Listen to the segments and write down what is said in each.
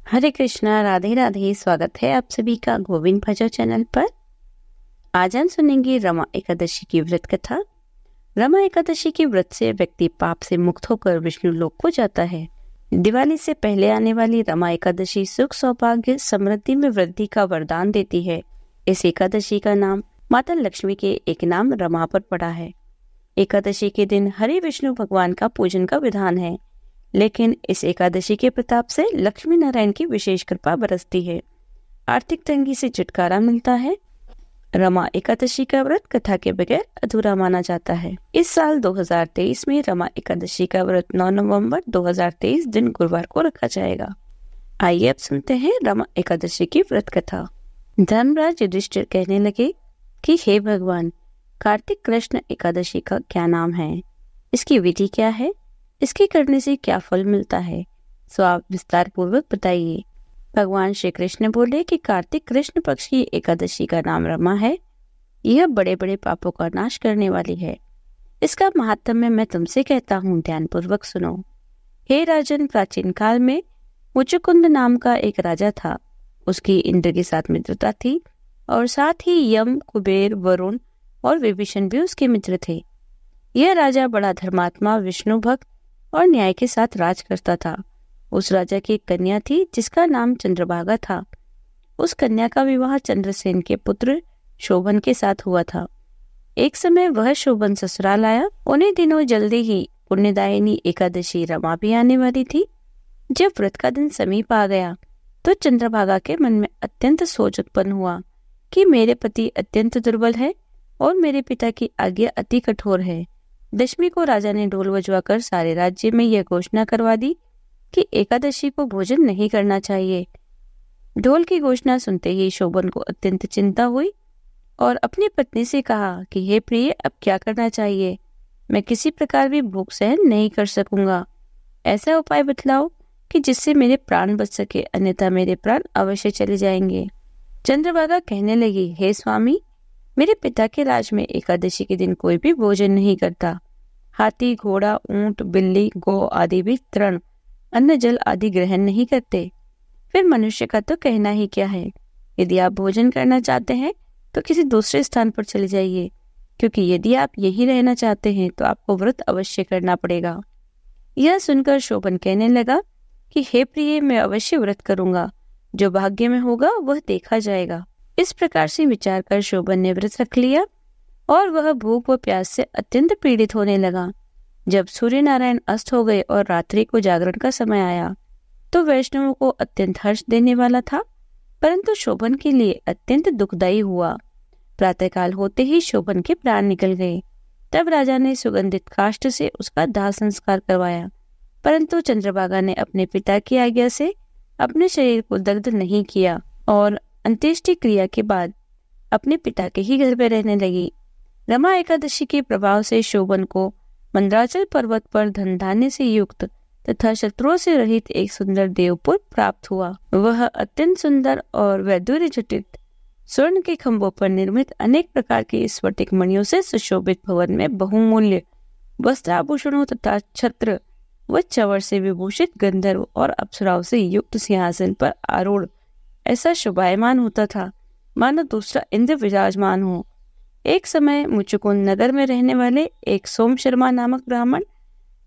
हरे कृष्णा, राधे राधे। स्वागत है आप सभी का गोविंद भजो चैनल पर। आज हम सुनेंगे रमा एकादशी की व्रत कथा। रमा एकादशी की व्रत से व्यक्ति पाप से मुक्त होकर विष्णु लोक को जाता है। दिवाली से पहले आने वाली रमा एकादशी सुख, सौभाग्य, समृद्धि में वृद्धि का वरदान देती है। इस एकादशी का नाम माता लक्ष्मी के एक नाम रमा पर पड़ा है। एकादशी के दिन हरि विष्णु भगवान का पूजन का विधान है, लेकिन इस एकादशी के प्रताप से लक्ष्मी नारायण की विशेष कृपा बरसती है। आर्थिक तंगी से छुटकारा मिलता है। रमा एकादशी का व्रत कथा के बगैर अधूरा माना जाता है। इस साल 2023 में रमा एकादशी का व्रत 9 नवंबर 2023 दिन गुरुवार को रखा जाएगा। आइए अब सुनते हैं रमा एकादशी की व्रत कथा। धर्मराज युधिष्ठिर कहने लगे कि हे भगवान, कार्तिक कृष्ण एकादशी का क्या नाम है, इसकी विधि क्या है, इसके करने से क्या फल मिलता है, सो आप विस्तार पूर्वक बताइए। भगवान श्री कृष्ण बोले कि कार्तिक कृष्ण पक्ष की एकादशी का नाम रमा है। यह बड़े बड़े पापों का नाश करने वाली है। इसका महात्म्य मैं तुमसे कहता हूँ, ध्यान पूर्वक सुनो। हे राजन, प्राचीन काल में मुचुकुंद नाम का एक राजा था। उसकी इंद्र के साथ मित्रता थी और साथ ही यम, कुबेर, वरुण और विभीषण भी उसके मित्र थे। यह राजा बड़ा धर्मात्मा, विष्णु भक्त और न्याय के साथ राज करता था। उस राजा की एक कन्या थी जिसका नाम चंद्रभागा था। उस कन्या का विवाह चंद्रसेन के पुत्र शोभन के साथ हुआ था। एक समय वह शोभन ससुराल आया। उन्हीं दिनों जल्दी ही पुण्यदायिनी एकादशी रमा भी आने वाली थी। जब व्रत का दिन समीप आ गया तो चंद्रभागा के मन में अत्यंत सोच उत्पन्न हुआ कि मेरे पति अत्यंत दुर्बल है और मेरे पिता की आज्ञा अति कठोर है। दशमी को राजा ने ढोल बजवाकर सारे राज्य में यह घोषणा करवा दी कि एकादशी को भोजन नहीं करना चाहिए। ढोल की घोषणा सुनते ही शोभन को अत्यंत चिंता हुई और अपनी पत्नी से कहा कि हे प्रिय, अब क्या करना चाहिए? मैं किसी प्रकार भी भूख सहन नहीं कर सकूंगा। ऐसा उपाय बतलाओ कि जिससे मेरे प्राण बच सके, अन्यथा मेरे प्राण अवश्य चले जाएंगे। चंद्रभागा कहने लगी, हे स्वामी, मेरे पिता के राज में एकादशी के दिन कोई भी भोजन नहीं करता। हाथी, घोड़ा, ऊंट, बिल्ली, गौ आदि भी तृण, अन्न, जल आदि ग्रहण नहीं करते। फिर मनुष्य का तो कहना ही क्या है। यदि आप भोजन करना चाहते हैं तो किसी दूसरे स्थान पर चले जाइए, क्योंकि यदि आप यहीं रहना चाहते हैं तो आपको व्रत अवश्य करना पड़ेगा। यह सुनकर शोभन कहने लगा कि हे प्रिय, मैं अवश्य व्रत करूंगा। जो भाग्य में होगा वह देखा जाएगा। इस प्रकार से विचार कर शोभन ने व्रत रख लिया और वह भूख व प्यास से अत्यंत पीड़ित होने लगा। जब सूर्य नारायण अस्त हो गए और रात्रि को जागरण का समय आया तो वैष्णवों को अत्यंत हर्ष देने वाला था, परंतु शोभन के लिए अत्यंत दुखदायी हुआ। प्रातःकाल होते ही शोभन के प्राण निकल गए। तब राजा ने सुगंधित काष्ठ से उसका दाह संस्कार करवाया, परंतु चंद्रभागा ने अपने पिता की आज्ञा से अपने शरीर को दग्ध नहीं किया और अंत्येष्टि क्रिया के बाद अपने पिता के ही घर में रहने लगी। रमा एकादशी के प्रभाव से शोभन को मंदराचल पर्वत पर धन धान्य से युक्त तथा शत्रुओं से रहित एक सुंदर देवपुर प्राप्त हुआ। वह अत्यंत सुंदर और वैदुर्य जटित स्वर्ण के खंभों पर निर्मित अनेक प्रकार के स्फटिक मणियों से सुशोभित भवन में बहुमूल्य वस्त्राभूषणों तथा छत्र व चंवर से विभूषित गंधर्व और अप्सराओं से युक्त सिंहासन पर आरूढ़ ऐसा शोभायमान होता था मानो दूसरा इंद्र विराजमान हो। एक समय मुचुकुंद नगर में रहने वाले एक सोम शर्मा नामक ब्राह्मण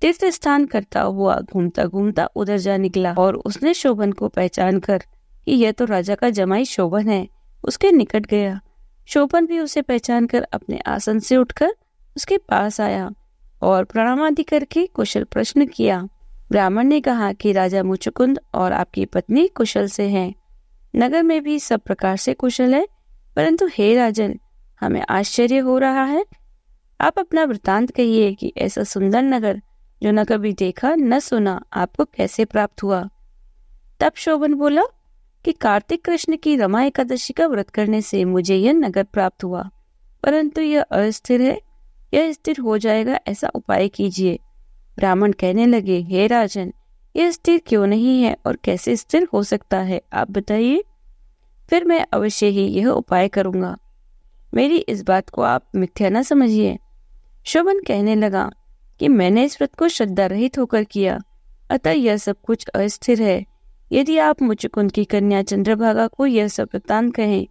तीर्थ स्थान करता हुआ घूमता घूमता उधर जा निकला और उसने शोभन को पहचान कर कि यह तो राजा का जमाई शोभन है, उसके निकट गया। शोभन भी उसे पहचान कर अपने आसन से उठकर उसके पास आया और प्रणाम आदि करके कुशल प्रश्न किया। ब्राह्मण ने कहा कि राजा मुचुकुंद और आपकी पत्नी कुशल से हैं। नगर में भी सब प्रकार से कुशल है, परंतु हे राजन, हमें आश्चर्य हो रहा है। आप अपना वृतांत कहिए कि ऐसा सुंदर नगर जो न कभी देखा न सुना आपको कैसे प्राप्त हुआ। तब शोभन बोला कि कार्तिक कृष्ण की रमा एकादशी का व्रत करने से मुझे यह नगर प्राप्त हुआ, परंतु यह अस्थिर है। यह स्थिर हो जाएगा, ऐसा उपाय कीजिए। ब्राह्मण कहने लगे, हे राजन, यह स्थिर क्यों नहीं है और कैसे स्थिर हो सकता है, आप बताइए। फिर मैं अवश्य ही यह उपाय करूंगा। मेरी इस बात को आप मिथ्या न समझिए। शोभन कहने लगा कि मैंने इस व्रत को श्रद्धा रहित होकर किया, अतः यह सब कुछ अस्थिर है। यदि आप मुचुकुंद की कन्या चंद्रभागा को यह सब वृत्तांत कहें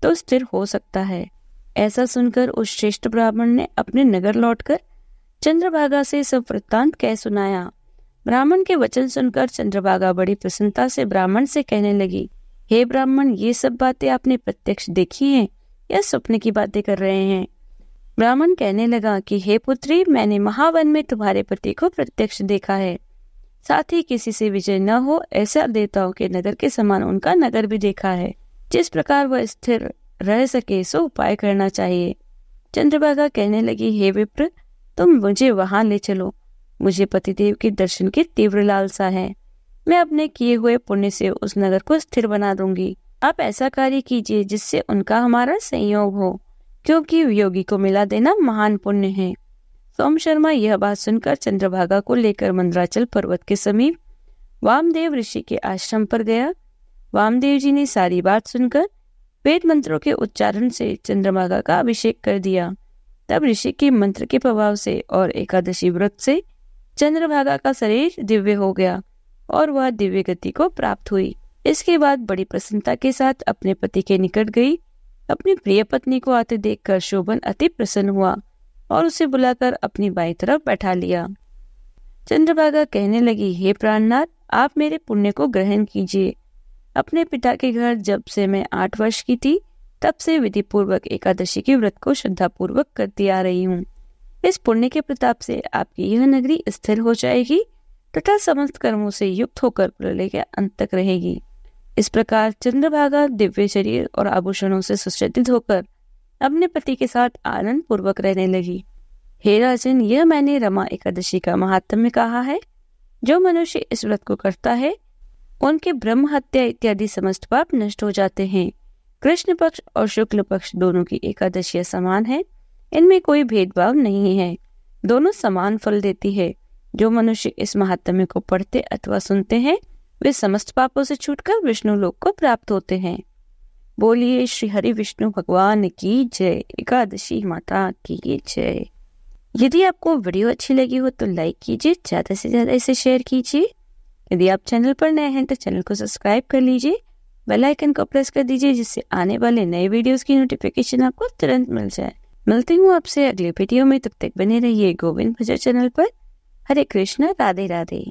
तो स्थिर हो सकता है। ऐसा सुनकर उस श्रेष्ठ ब्राह्मण ने अपने नगर लौटकर चंद्रभागा से सब वृत्तांत कह सुनाया। ब्राह्मण के वचन सुनकर चंद्रभागा बड़ी प्रसन्नता से ब्राह्मण से कहने लगी, हे ब्राह्मण, ये सब बातें आपने प्रत्यक्ष देखी हैं या स्वप्न की बातें कर रहे हैं? ब्राह्मण कहने लगा कि हे पुत्री, मैंने महावन में तुम्हारे पति को प्रत्यक्ष देखा है, साथ ही किसी से विजय न हो ऐसा देवताओं के नगर के समान उनका नगर भी देखा है। जिस प्रकार वह स्थिर रह सके सो उपाय करना चाहिए। चंद्रभागा कहने लगी, हे विप्र, तुम मुझे वहां ले चलो। मुझे पतिदेव के दर्शन की तीव्र लालसा है। मैं अपने किए हुए पुण्य से उस नगर को स्थिर बना दूंगी। आप ऐसा कार्य कीजिए जिससे उनका हमारा संयोग हो, क्योंकि योगी को मिला देना महान पुण्य है। सोम शर्मा यह बात सुनकर चंद्रभागा को लेकर मंदराचल पर्वत के समीप वामदेव ऋषि के आश्रम पर गया। वामदेव जी ने सारी बात सुनकर वेद मंत्रों के उच्चारण से चंद्रभागा का अभिषेक कर दिया। तब ऋषि के मंत्र के प्रभाव से और एकादशी व्रत से चंद्रभागा का शरीर दिव्य हो गया और वह दिव्य गति को प्राप्त हुई। इसके बाद बड़ी प्रसन्नता के साथ अपने पति के निकट गई। अपनी प्रिय पत्नी को आते देखकर शोभन अति प्रसन्न हुआ और उसे बुलाकर अपनी बाईं तरफ बैठा लिया। चंद्रभागा कहने लगी, हे प्राणनाथ, आप मेरे पुण्य को ग्रहण कीजिए। अपने पिता के घर जब से मैं 8 वर्ष की थी तब से विधि पूर्वक एकादशी के व्रत को श्रद्धा पूर्वक करती आ रही हूँ। इस पुण्य के प्रताप से आपकी यह नगरी स्थिर हो जाएगी तथा समस्त कर्मों से युक्त होकर प्रलय के अंत तक रहेगी। इस प्रकार चंद्रभागा दिव्य शरीर और आभूषणों से सुसज्जित होकर अपने पति के साथ आनंद पूर्वक रहने लगी। हे राजन, यह मैंने रमा एकादशी का महात्म्य कहा है। जो मनुष्य इस व्रत को करता है उनके ब्रह्म हत्या इत्यादि समस्त पाप नष्ट हो जाते हैं। कृष्ण पक्ष और शुक्ल पक्ष दोनों की एकादशियां समान है, इनमें कोई भेदभाव नहीं है, दोनों समान फल देती है। जो मनुष्य इस महात्म्य को पढ़ते अथवा सुनते हैं वे समस्त पापों से छूटकर विष्णु लोक को प्राप्त होते हैं। बोलिए श्री हरि विष्णु भगवान की जय। एकादशी माता की जय। यदि आपको वीडियो अच्छी लगी हो तो लाइक कीजिए, ज्यादा से ज्यादा इसे शेयर कीजिए। यदि आप चैनल पर नए हैं तो चैनल को सब्सक्राइब कर लीजिए, बेल आइकन को प्रेस कर दीजिए जिससे आने वाले नए वीडियोस की नोटिफिकेशन आपको तुरंत मिल जाए। मिलती हूँ आपसे अगले वीडियो में, तब तक बने रहिए गोविंद भजन चैनल पर। हरे कृष्णा, राधे राधे।